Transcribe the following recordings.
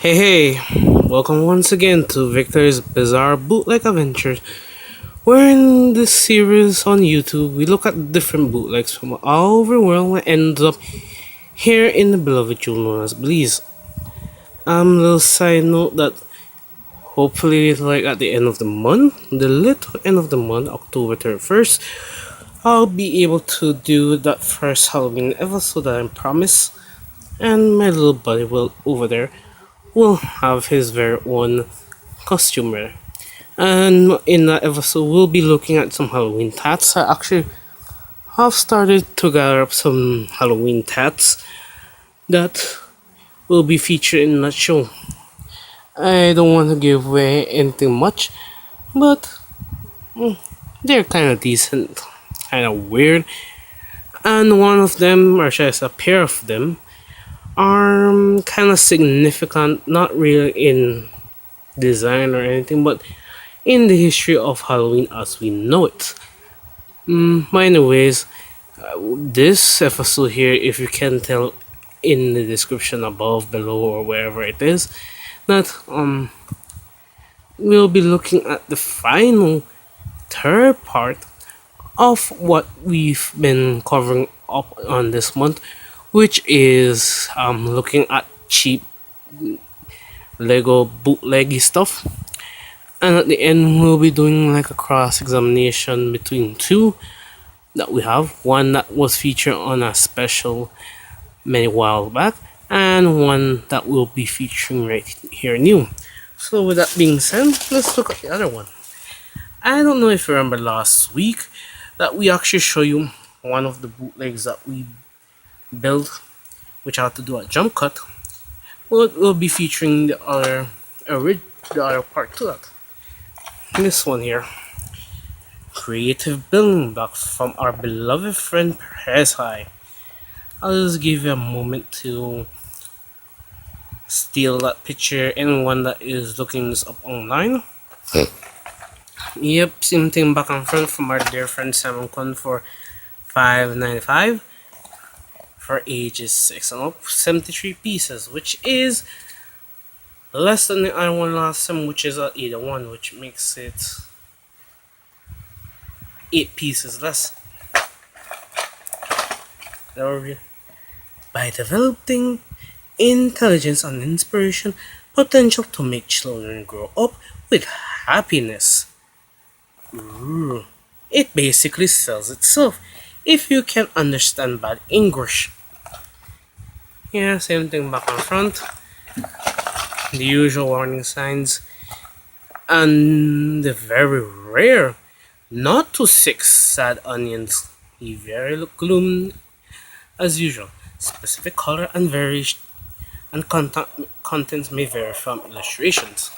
Hey, welcome once again to Victor's Bizarre Bootleg Adventures. Where in this series on YouTube, we look at different bootlegs from all over the world and ends up here in the beloved jewel known as Belize. Little side note that hopefully, like at the end of the month, the little end of the month, October 31st, I'll be able to do that first Halloween episode that I promised, and my little buddy will over there will have his very own costume wear. And in that episode, we'll be looking at some Halloween tats. I actually have started to gather up some Halloween tats that will be featured in that show. I don't want to give away anything much, but they're kind of decent, kind of weird. And one of them, or should I say, a pair of them, are kind of significant, not really in design or anything, but in the history of Halloween as we know it. Anyways, this episode here, if you can tell in the description above, below, or wherever it is, that we'll be looking at the final third part of what we've been covering up on this month, which is looking at cheap Lego bootleggy stuff. And at the end, we'll be doing like a cross examination between two that we have. One that was featured on a special many while back, and one that will be featuring right here new. So, with that being said, let's look at the other one. I don't know if you remember last week that we actually show you one of the bootlegs that we built, which I had to do a jump cut. Well, we'll be featuring the other part to that. This one here, creative building blocks from our beloved friend Perez High. I'll just give you a moment to steal that picture. Anyone that is looking this up online. Yep, same thing back and front from our dear friend Simon Kun for $5.95 for ages 6 and up, 73 pieces, which is less than the other one last time, which is at 81, which makes it 8 pieces less. By developing intelligence and inspiration, potential to make children grow up with happiness. Ooh. It basically sells itself if you can understand bad English. Yeah, same thing back and front. The usual warning signs. And the very rare, not too sick, sad onions. The very gloom as usual. Specific color and variation and contents may vary from illustrations.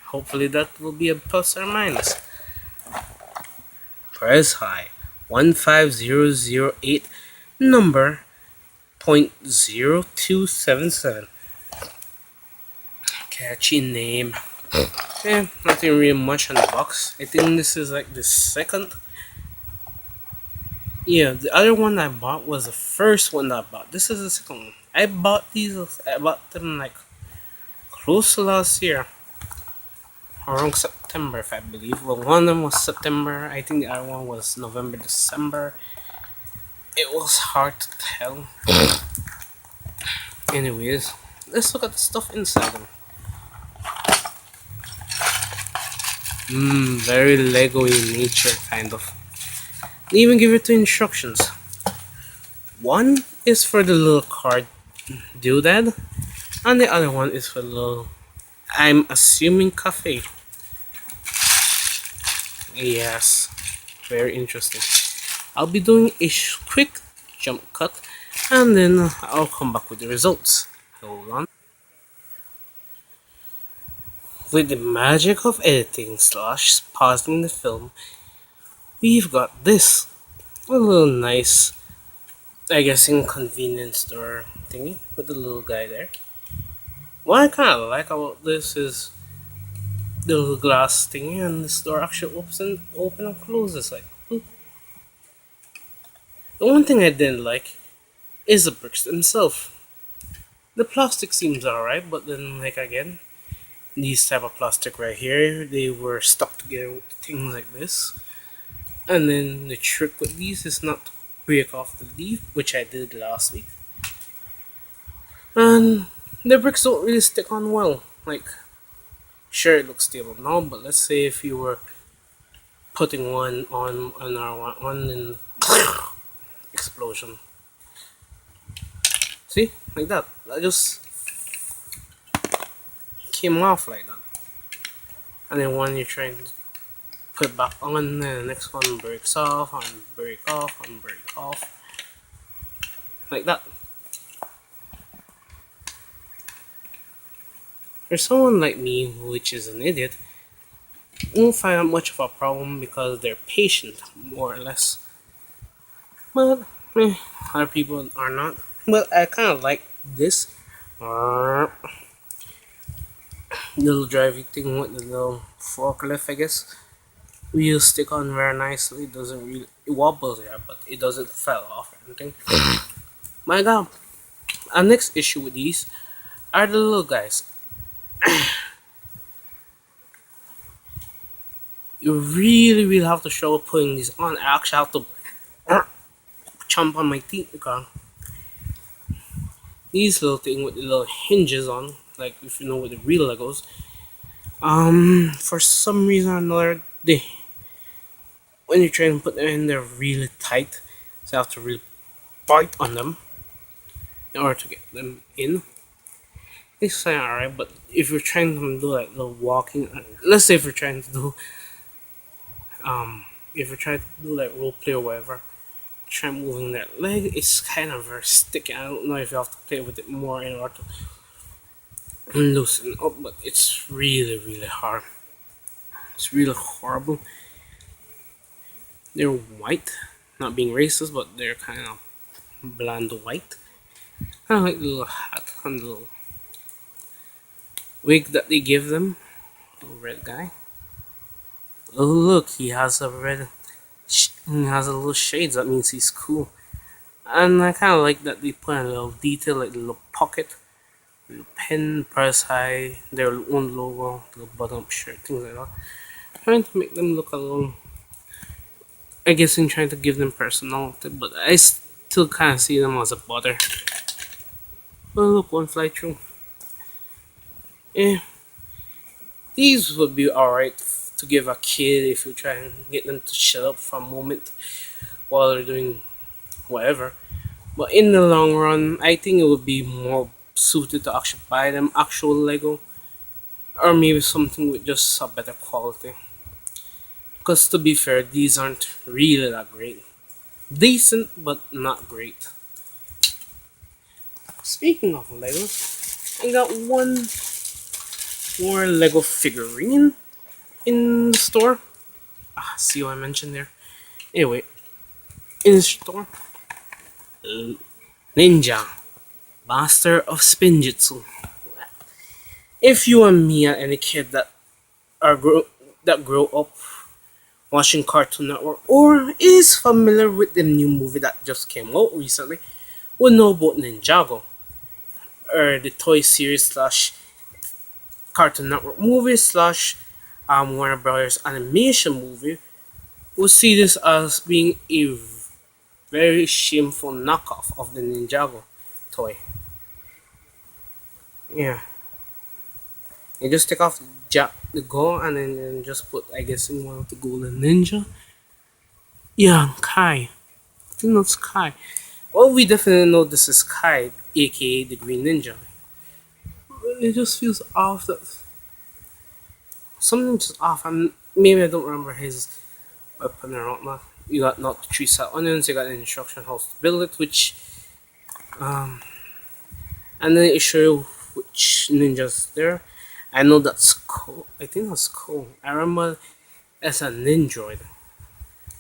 Hopefully that will be a plus or minus. Price high 15008, number 0.0277. Catchy name. Yeah, nothing really much on the box. I think this is like the second. Yeah, the other one I bought was the first one that I bought. This is the second one. I bought them like close to last year. Around September, if I believe. Well, one of them was September. I think the other one was November, December. It was hard to tell. Anyways, let's look at the stuff inside them. Very Lego in nature, kind of. They even give it two instructions. One is for the little card doodad, and the other one is for the little, I'm assuming, cafe. Yes, very interesting. I'll be doing a quick jump cut, and then I'll come back with the results. Hold on. With the magic of editing slash pausing the film, we've got this. A little nice, I guess, inconvenience store thingy with the little guy there. What I kind of like about this is the little glass thingy, and the door actually open and closes like boop. The one thing I didn't like is the bricks themselves. The plastic seems alright, but then like again, these type of plastic right here, they were stuck together with things like this. And then the trick with these is not to break off the leaf, which I did last week. And the bricks don't really stick on well. Like, sure, it looks stable now, but let's say if you were putting one on another one and explosion. See, like that. That just came off like that. And then when you're trying to put back on, then the next one breaks off and break off and break off, like that. For someone like me, which is an idiot, won't find that much of a problem because they're patient, more or less. But other people are not. But I kind of like this little driving thing with the little forklift, I guess. Wheels stick on very nicely. It doesn't really, it wobbles, yeah, but it doesn't fall off or anything. My God. Our next issue with these are the little guys. You really, really have to struggle putting these on. I actually have to chomp on my teeth because these little thing with the little hinges on, like if you know with the real Legos, for some reason or another, they when you're trying to put them in, they're really tight, so you have to really bite on them in order to get them in. It's kind of alright, but if you're trying to do like the walking, let's say if you're trying to do, if you're trying to do like role play or whatever, try moving that leg, it's kind of very sticky. I don't know if you have to play with it more in order to loosen up, but it's really, really hard. It's really horrible. They're white, not being racist, but they're kind of bland white. Kind of like the little hat and the little wig that they give them. The red guy. Oh look, he has a red. He has a little shades. That means he's cool. And I kind of like that they put a little detail, like the little pocket, little pen, press high, their own logo, little button-up shirt, things like that. Trying to make them look a little. I guess in trying to give them personality, but I still kind of see them as a bother. Well, look, one fly through. Yeah, these would be alright to give a kid if you try and get them to shut up for a moment while they're doing whatever. But in the long run, I think it would be more suited to actually buy them actual Lego, or maybe something with just a better quality. Because to be fair, these aren't really that great. Decent, but not great. Speaking of Legos, I got one more Lego figurine in the store. See what I mentioned there? Anyway, in the store, Ninja, Master of Spinjitzu. If you and me are any kid that grow up watching Cartoon Network or is familiar with the new movie that just came out recently, will know about Ninjago, or the toy series slash Cartoon Network movie slash Warner Brothers animation movie. Will see this as being a very shameful knockoff of the Ninjago toy. Yeah, you just take off the go and then just put, I guess, in one of the golden ninja. Yeah, Kai. I think that's Kai. Well, we definitely know this is Kai, aka the Green Ninja. It just feels off. That something just off. And maybe I don't remember his weapon or whatnot. You got not three set onions. You got an instruction how to build it, which and then it show you which ninjas there. I know that's cool. I think that's cool. I remember as a Ninjoid.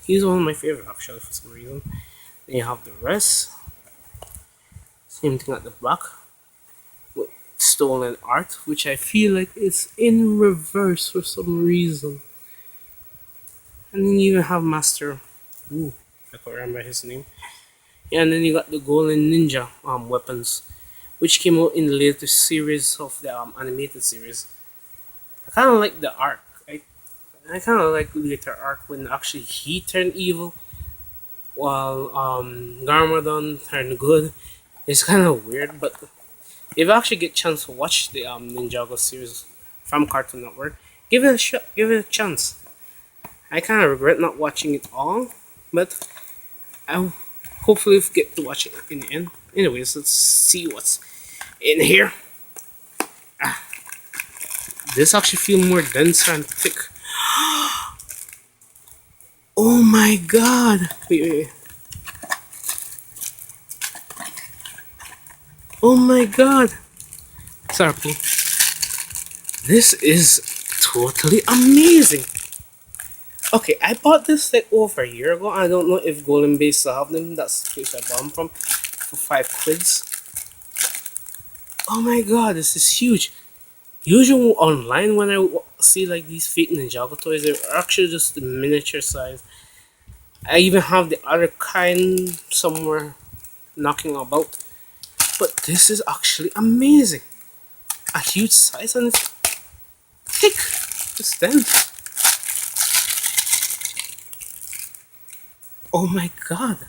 He's one of my favorite actually for some reason. Then you have the rest. Same thing at the back. With stolen art, which I feel like it's in reverse for some reason. And then you even have Master. Ooh, I can't remember his name. Yeah, and then you got the Golden Ninja weapons, which came out in the latest series of the animated series. I kind of like the arc. I kind of like the later arc when actually he turned evil while Garmadon turned good. It's kind of weird, but if you actually get a chance to watch the Ninjago series from Cartoon Network, give it a shot. Give it a chance. I kind of regret not watching it all, but I'll hopefully get to watch it in the end. Anyways, let's see what's in here. This actually feels more dense and thick. Oh my god! Wait. Oh my god! Sorry, this is totally amazing! Okay, I bought this like over a year ago. I don't know if Golden Base still have them. That's the place I bought them from for 5 quids. Oh my god, this is huge. Usually online when I see like these fake Ninjago toys, they're actually just the miniature size. I even have the other kind somewhere knocking about. But this is actually amazing. A huge size and it's thick. It's dense. Oh my god.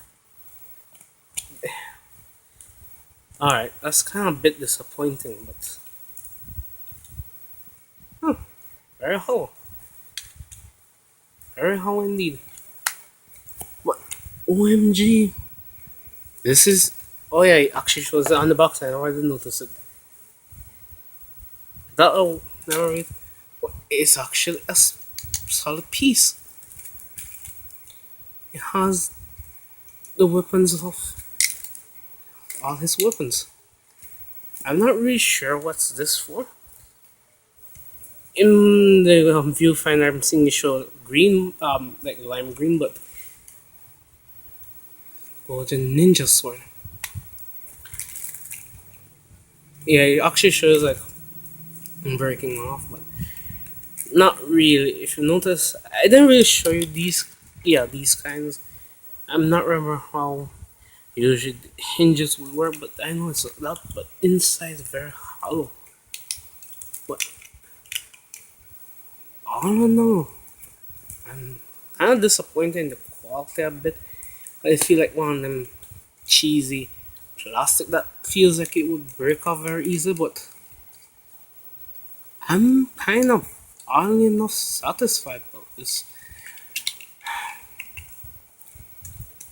Alright, that's kind of a bit disappointing, but very hollow. Very hollow indeed. What? OMG. This is. Oh yeah, it actually shows it on the box. I never did notice it. That oh, never read. It's actually a solid piece. It has the weapons of all his weapons. I'm not really sure what's this for. In the viewfinder, I'm seeing it show green, like lime green, but golden ninja sword. Yeah, it actually shows like breaking off, but not really. If you notice, I didn't really show you these. Yeah, these kinds. I'm not remember how usually the hinges would work, but I know it's that. But inside is very hollow. But I don't know. I'm kind of disappointed in the quality a bit. I feel like one of them cheesy plastic that feels like it would break off very easily, but I'm kind of oddly enough satisfied about this.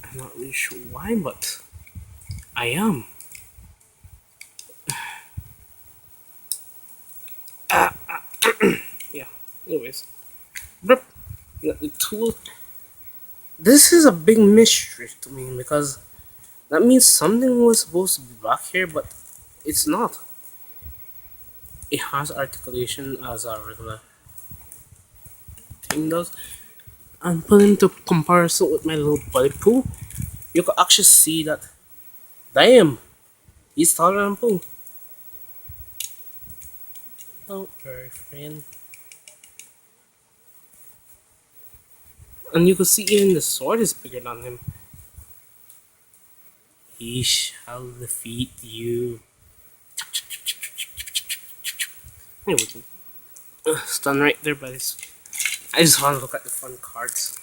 I'm not really sure why, but I am. Yeah, anyways. But the tool. This is a big mystery to me because that means something was supposed to be back here, but it's not. It has articulation as a regular thing does. And put into comparison with my little buddy Pooh, you could actually see that, damn, he's taller than Pooh. Oh, very friend. And you could see even the sword is bigger than him. He shall defeat you. Anyway, stun right there, buddies. I just want to look at the fun cards.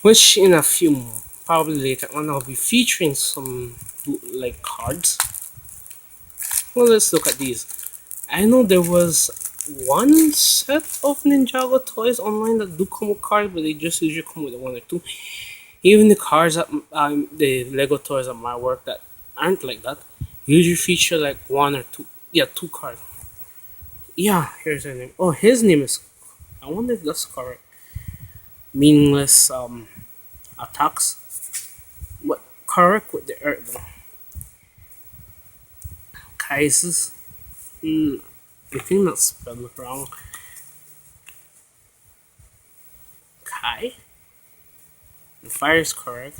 Which in a few, probably later on, I'll be featuring some bootleg cards. Well, let's look at these. I know there was one set of Ninjago toys online that do come with cards, but they just usually come with one or two. Even the cards that the Lego toys at my work that aren't like that usually feature like one or two. Yeah, two cards. Yeah, here's her name. Oh, his name is. I wonder if that's correct. Meaningless attacks. But correct with the earth though. Kaises. I think that's spelled wrong. Kai. The fire is correct.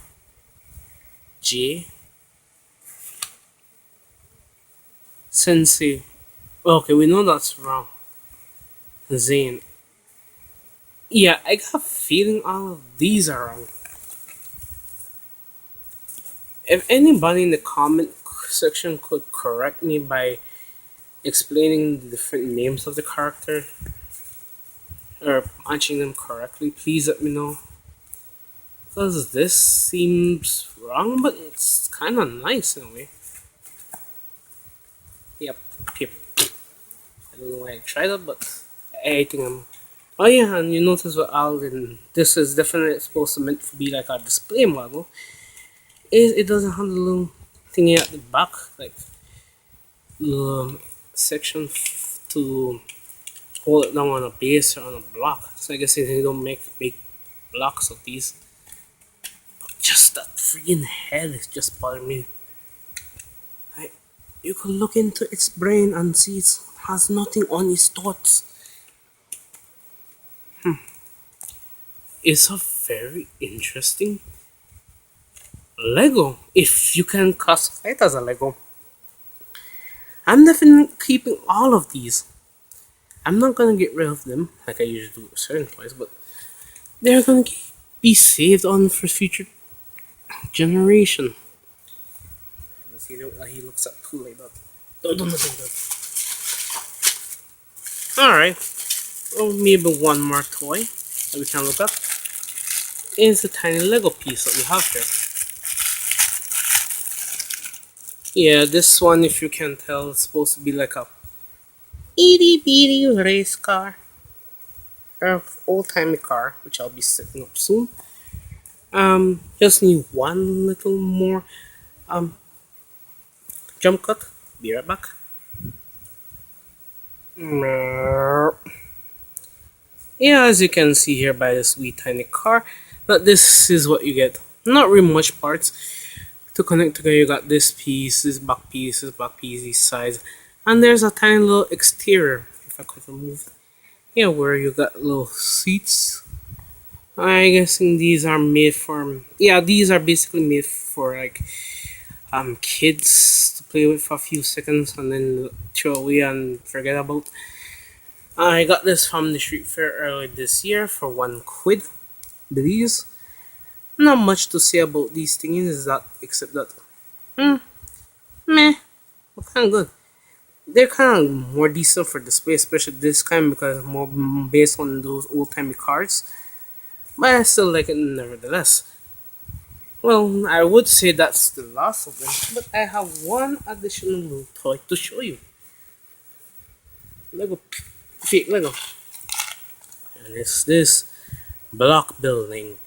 J. Sensei. Okay, we know that's wrong. Zane. Yeah, I got a feeling all of these are wrong. If anybody in the comment section could correct me by explaining the different names of the character or punching them correctly, please let me know. Because this seems wrong, but it's kind of nice in a way. Yep, yep. I don't know why I tried it, but I think I'm. Oh yeah, and you notice what Alden. This is definitely supposed to meant to be like a display model. Is it doesn't have the little thingy at the back, like the section to hold it down on a base or on a block. So I guess they don't make big blocks of these. Just that freaking head is just bothering me. I, you could look into its brain and see it has nothing on its thoughts. It's a very interesting Lego, if you can classify it as a Lego. I'm definitely keeping all of these. I'm not gonna get rid of them like I usually do with certain toys, but they're gonna be saved on for future generation. You see that he looks at two like that. Don't look like that. Alright, well, maybe one more toy that we can look at is a tiny Lego piece that we have here. Yeah, this one, if you can tell, it's supposed to be like a itty bitty race car or old timey car, which I'll be setting up soon. Just need one little more um jump cut. Be right back. Yeah, as you can see here by this wee tiny car, but this is what you get. Not really much parts to connect together. You got this piece, this back piece, this back piece, these sides, and there's a tiny little exterior. If I could remove, yeah, where you got little seats. I guessing these are made for, yeah, these are basically made for like kids to play with for a few seconds and then throw away and forget about. I got this from the street fair earlier this year for £1. These, not much to say about these things is that except that meh, but kind of good. They're kind of more decent for display, especially this kind because it's more based on those old timey cars. But I still like it nevertheless. Well, I would say that's the last of them, but I have one additional little toy to show you. Lego, fake Lego. And it's this block building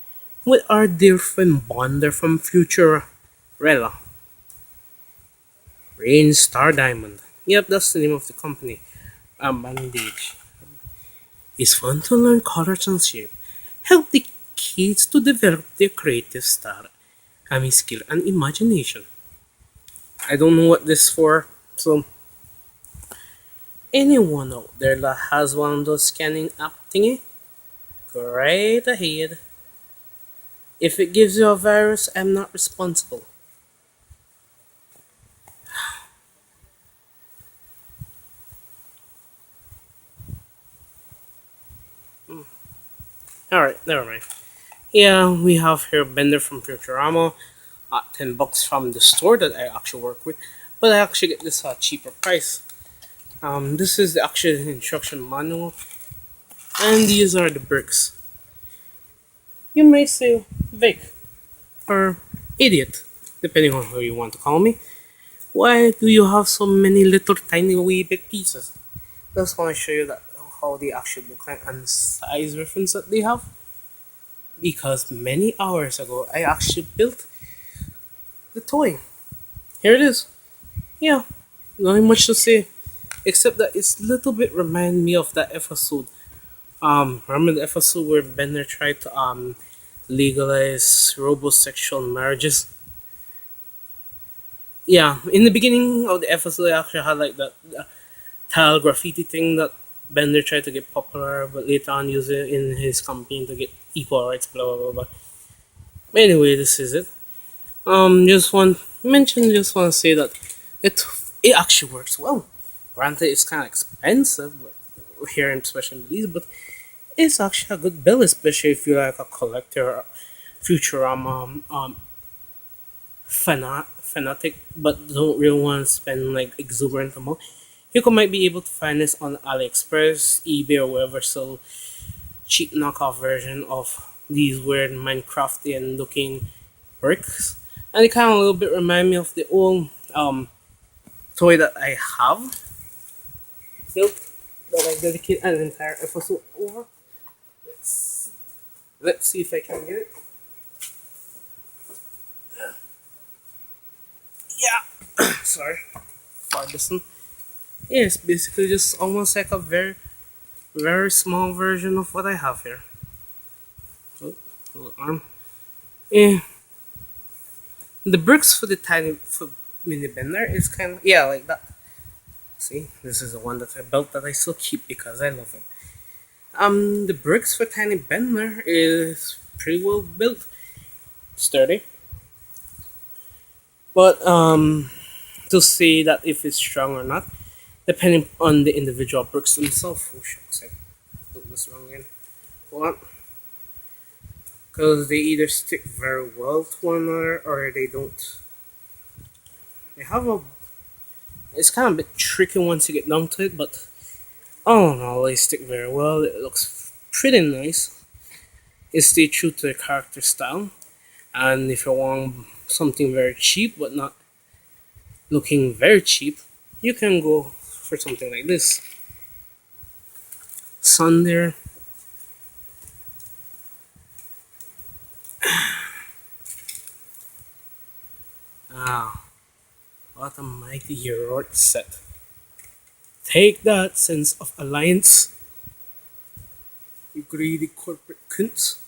with our dear friend Bonder from Futurella. Rain Star Diamond. Yep, that's the name of the company. Bandage. It's fun to learn colors and shape. Help the kids to develop their creative style. Skill and imagination. I don't know what this for, so anyone out there that has one of those scanning app thingy, go right ahead. If it gives you a virus, I'm not responsible. Alright, never mind. Yeah, we have here Bender from Futurama at $10 from the store that I actually work with, but I actually get this at a cheaper price. This is the actual instruction manual, and these are the bricks. You may say Vic or idiot, depending on who you want to call me. Why do you have so many little tiny wee bit pieces? Just want to show you that how they actually look like and the size reference that they have. Because many hours ago I actually built the toy. Here it is. Yeah, nothing much to say. Except that it's a little bit remind me of that episode. Remember the episode where Bender tried to legalize robosexual marriages? Yeah, in the beginning of the episode, I actually had like that tile graffiti thing that Bender tried to get popular, but later on used it in his campaign to get equal rights, blah blah blah blah. But anyway, this is it. Just want to say that it actually works well. Granted, it's kind of expensive, but here in especially in these, but it's actually a good bill, especially if you're like a collector, Futurama fanatic but don't really want to spend like exuberant amount, you can might be able to find this on AliExpress, eBay, or wherever sell cheap knockoff version of these weird Minecraftian looking bricks. And it kind of a little bit remind me of the old toy that I have built that I dedicate an entire episode over. Let's see if I can get it. Yeah, sorry for this one. Yeah, it's basically just almost like a very small version of what I have here. Oh, little arm. Yeah, the bricks for the tiny for mini bender is kind of yeah like that. See, this is the one that I built that I still keep because I love it. The bricks for tiny bender is pretty well built, sturdy, but to say that if it's strong or not, depending on the individual bricks themselves. Oh shucks, I built this wrong again. Hold on. Because they either stick very well to one another or they don't. They have a. It's kind of a bit tricky once you get down to it, but all in all, they stick very well. It looks pretty nice. It stays true to the character style. And if you want something very cheap but not looking very cheap, you can go for something like this. Sun there. Ah, what a mighty heroic set. Take that, sense of alliance, you greedy corporate cunts.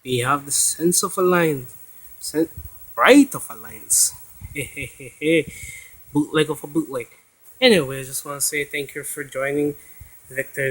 We have the sense of alliance. Right of alliance. Hehehehe. Bootleg of a bootleg. Anyway, I just want to say thank you for joining Victor's